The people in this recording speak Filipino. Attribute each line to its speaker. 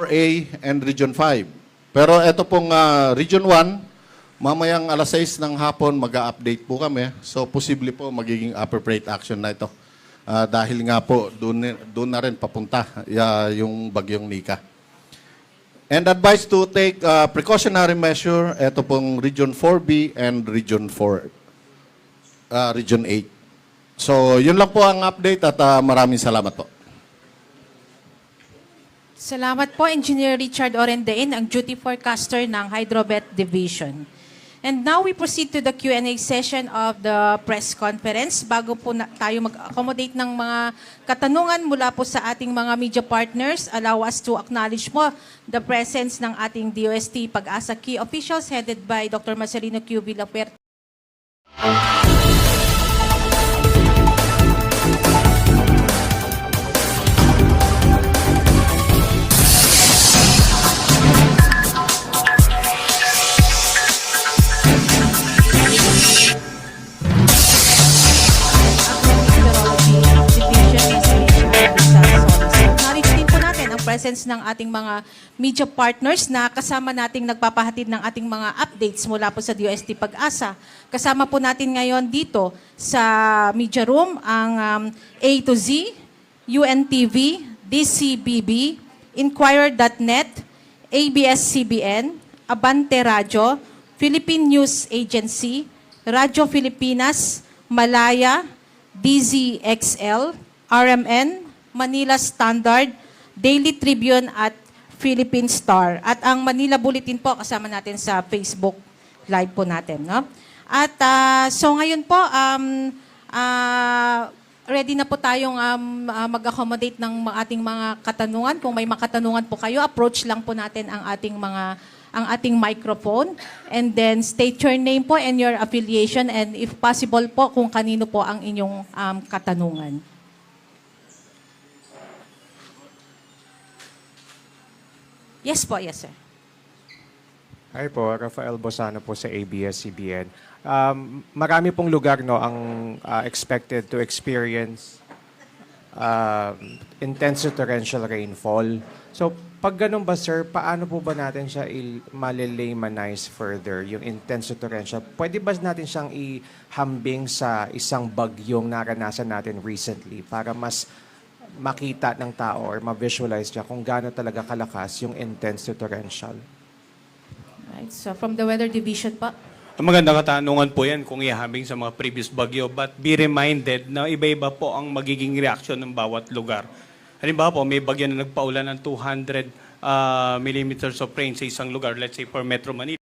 Speaker 1: A and Region 5. Pero ito pong Region 1, mamayang alas 6 ng hapon mag-update po kami. So posible po magiging appropriate action na ito. Dahil nga po doon na rin papunta yung bagyong Nika. And advised to take precautionary measure, ito pong Region 4B and Region 4, Region 8. So yun lang po ang update at maraming salamat po.
Speaker 2: Salamat po, Engineer Richard Orendain, ang duty forecaster ng Hydromet Division. And now we proceed to the Q&A session of the press conference. Bago po tayo mag-accommodate ng mga katanungan mula po sa ating mga media partners, allow us to acknowledge po the presence ng ating DOST Pag-asa key officials headed by Dr. Marcelino Q. Villapuerta. Presence ng ating mga media partners na kasama nating nagpapahatid ng ating mga updates mula po sa DOST Pag-asa. Kasama po natin ngayon dito sa media room ang A to Z, UNTV, DCBB, Inquirer.net, ABS-CBN, Abante Radio, Philippine News Agency, Radyo Pilipinas, Malaya, DZXL, RMN, Manila Standard, Daily Tribune at Philippine Star. At ang Manila Bulletin po kasama natin sa Facebook Live po natin. No? At so ngayon po, ready na po tayong mag-accommodate ng ating mga katanungan. Kung may makatanungan po kayo, approach lang po natin ang ating microphone. And then state your name po and your affiliation and if possible po kung kanino po ang inyong katanungan. Yes po, yes sir.
Speaker 3: Hi po, Rafael Bosano po sa ABS-CBN. Marami pong lugar no ang expected to experience intense torrential rainfall. So pag ganun ba sir, paano po ba natin siya malilaymanize further, yung intense torrential? Pwede ba natin siyang ihambing sa isang bagyong naranasan natin recently para mas makita ng tao or ma-visualize niya kung gaano talaga kalakas yung intense to torrential?
Speaker 2: Right. So from the Weather Division pa.
Speaker 4: Ang magandang katanungan po yan kung ihambing sa mga previous bagyo. But be reminded na iba-iba po ang magiging reaksyon ng bawat lugar. Halimbawa po, may bagyo na nagpaulan ng 200 millimeters of rain sa isang lugar, let's say for Metro Manila.